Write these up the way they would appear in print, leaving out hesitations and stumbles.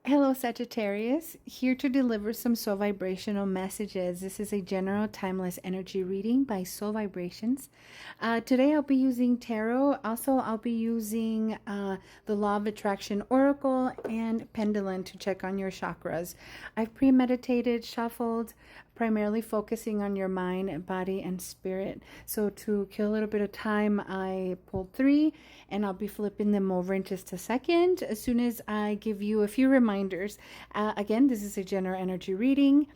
Hello, Sagittarius. Here to deliver some soul vibrational messages. This is a general timeless energy reading by Soul Vibrations. Today I'll be using tarot. Also, I'll be using the Law of Attraction Oracle and Pendulum to check on your chakras. I've premeditated, shuffled, primarily focusing on your mind, body, and spirit. So to kill a little bit of time, I pulled 3 and I'll be flipping them over in just a second as soon as I give you a few reminders. Again, this is a general energy reading.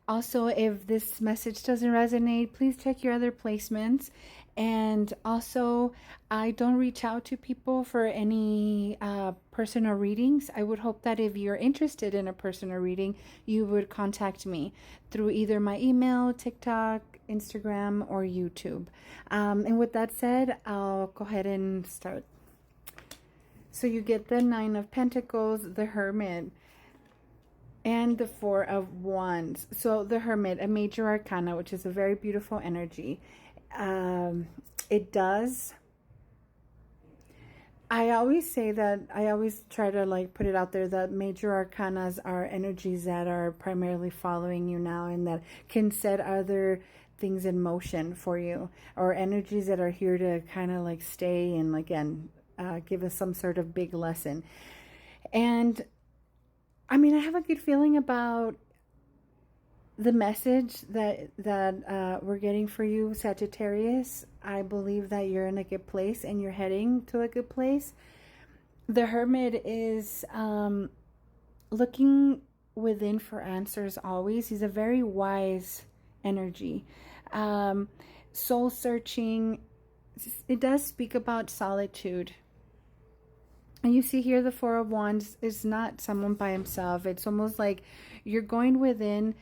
Also, if this message doesn't resonate, please check your other placements. And also, I don't reach out to people for any personal readings. I would hope that if you're interested in a personal reading, you would contact me through either my email, TikTok, Instagram, or YouTube. And with that said, I'll go ahead and start. So you get the 9 of Pentacles, the Hermit, and the 4 of Wands. So the Hermit, a major arcana, which is a very beautiful energy. It does. I always say that, I always try to like put it out there that major arcanas are energies that are primarily following you now and that can set other things in motion for you, or energies that are here to kind of like stay and again give us some sort of big lesson. And I mean, I have a good feeling about the message that we're getting for you, Sagittarius. I believe that you're in a good place and you're heading to a good place. The Hermit is looking within for answers always. He's a very wise energy. Soul searching. It does speak about solitude. And you see here the 4 of Wands is not someone by himself. It's almost like you're going within,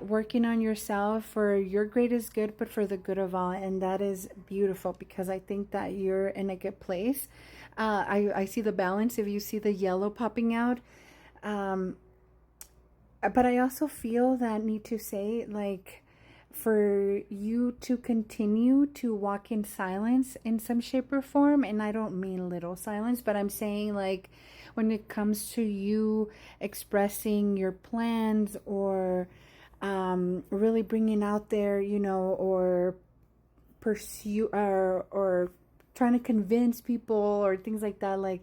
working on yourself for your greatest good, but for the good of all. And that is beautiful because I think that you're in a good place. I see the balance if you see the yellow popping out. But I also feel that need to say, like, for you to continue to walk in silence in some shape or form. And I don't mean little silence, but I'm saying like when it comes to you expressing your plans or really bringing out there, you know, or pursue or trying to convince people or things like that. Like,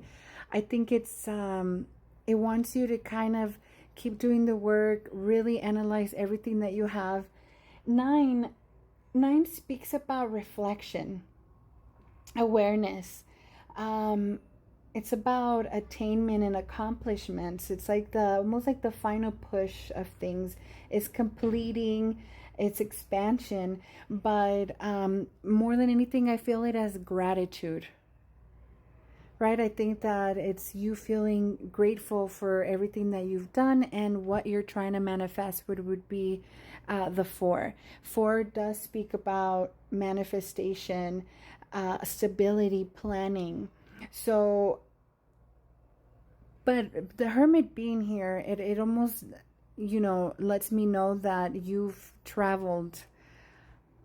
I think it's, it wants you to kind of keep doing the work, really analyze everything that you have. 9 speaks about reflection, awareness. It's about attainment and accomplishments. It's like the almost like the final push of things. It's completing, it's expansion. But more than anything, I feel it as gratitude. Right? I think that it's you feeling grateful for everything that you've done and what you're trying to manifest would be the 4. 4 does speak about manifestation, stability, planning. So, but the Hermit being here, it almost, you know, lets me know that you've traveled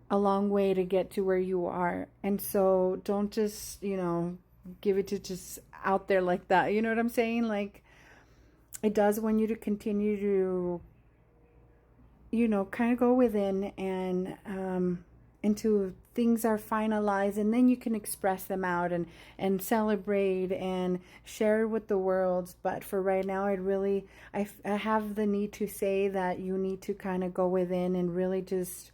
a long way to get to where you are. And so don't just, you know, give it to just out there like that. You know what I'm saying? Like, it does want you to continue to, you know, kind of go within and into things are finalized, and then you can express them out and celebrate and share with the world. But for right now, I have the need to say that you need to kind of go within and really just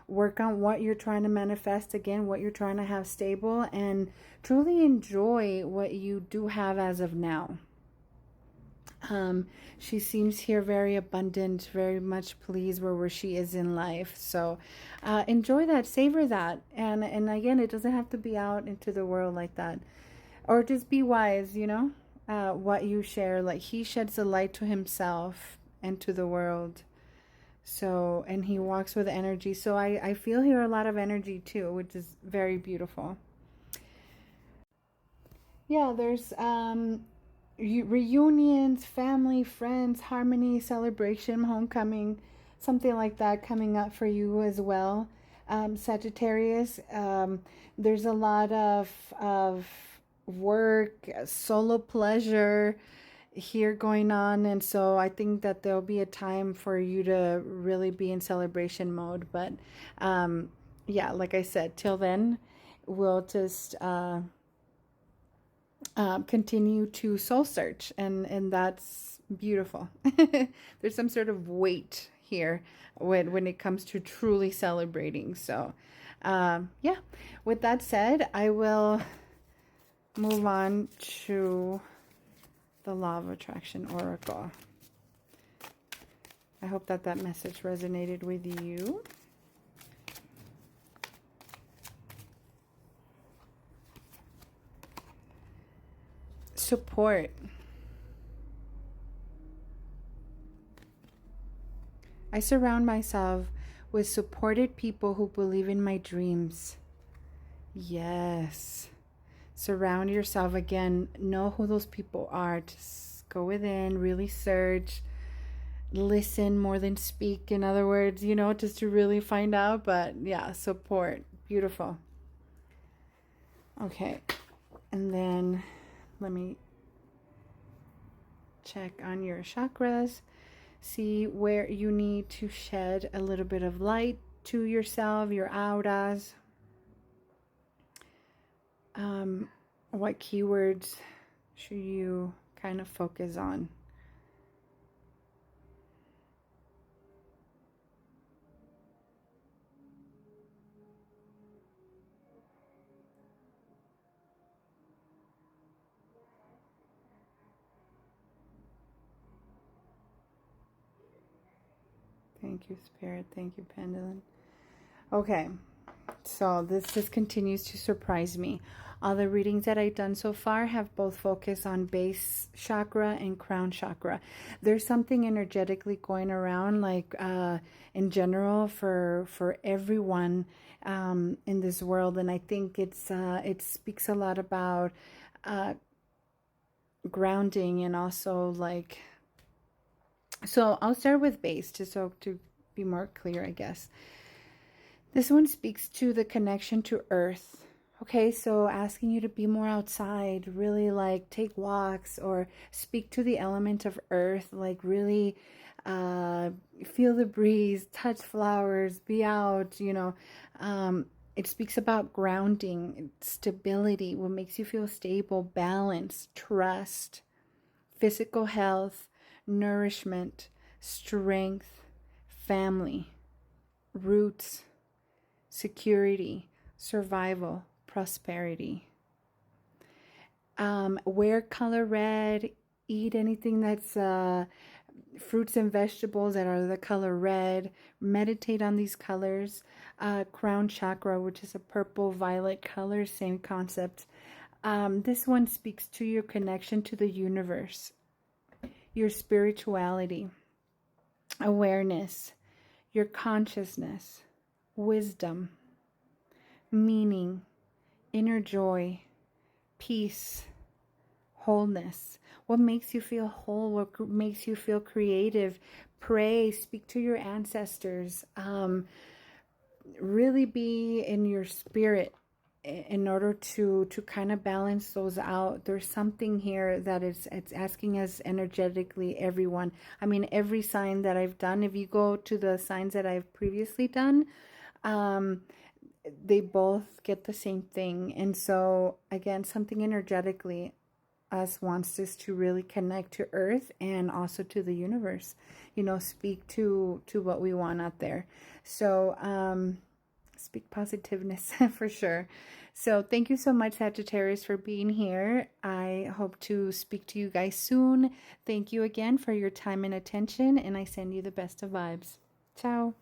work on what you're trying to manifest, again, what you're trying to have stable, and truly enjoy what you do have as of now. She seems here very abundant, very much pleased where she is in life. So enjoy that, savor that. And again, it doesn't have to be out into the world like that. Or just be wise, you know, what you share. Like, he sheds a light to himself and to the world. So, and he walks with energy. So I feel here a lot of energy too, which is very beautiful. Yeah, there's reunions, family, friends, harmony, celebration, homecoming, something like that coming up for you as well. Sagittarius, there's a lot of work, solo pleasure. here going on, and so I think that there'll be a time for you to really be in celebration mode. But yeah, like I said, till then, we'll just continue to soul search, and that's beautiful. There's some sort of weight here when it comes to truly celebrating. So yeah, with that said, I will move on to the Law of Attraction Oracle. I hope that that message resonated with you. Support. I surround myself with supported people who believe in my dreams. Yes. Surround yourself again. Know who those people are. Just go within, really search, listen more than speak. In other words, you know, just to really find out. But yeah, support. Beautiful. Okay. And then let me check on your chakras. See where you need to shed a little bit of light to yourself, your auras. What keywords should you kind of focus on? Thank you, Spirit. Thank you, Pendulum. Okay, so this just continues to surprise me. All the readings that I've done so far have both focused on base chakra and crown chakra. There's something energetically going around, like in general for everyone in this world, and I think it speaks a lot about grounding, and also like. So I'll start with base, just so to be more clear, I guess. This one speaks to the connection to earth. Okay, so asking you to be more outside, really like take walks or speak to the element of earth, like really feel the breeze, touch flowers, be out, you know. It speaks about grounding, stability, what makes you feel stable, balance, trust, physical health, nourishment, strength, family, roots, security, survival, prosperity. Wear color red, eat anything that's fruits and vegetables that are the color red. Meditate on these colors. Crown chakra, which is a purple violet color, same concept. This one speaks to your connection to the universe, your spirituality, awareness, your consciousness, wisdom, meaning, inner joy, peace, wholeness. What makes you feel whole? What makes you feel creative? Pray, speak to your ancestors. Really be in your spirit in order to kind of balance those out. There's something here that it's asking us energetically, everyone. I mean, every sign that I've done, if you go to the signs that I've previously done, they both get the same thing. And so again, something energetically us wants us to really connect to earth and also to the universe, you know, speak to what we want out there. So speak positiveness for sure. So thank you so much, Sagittarius, for being here. I hope to speak to you guys soon. Thank you again for your time and attention, and I send you the best of vibes. Ciao.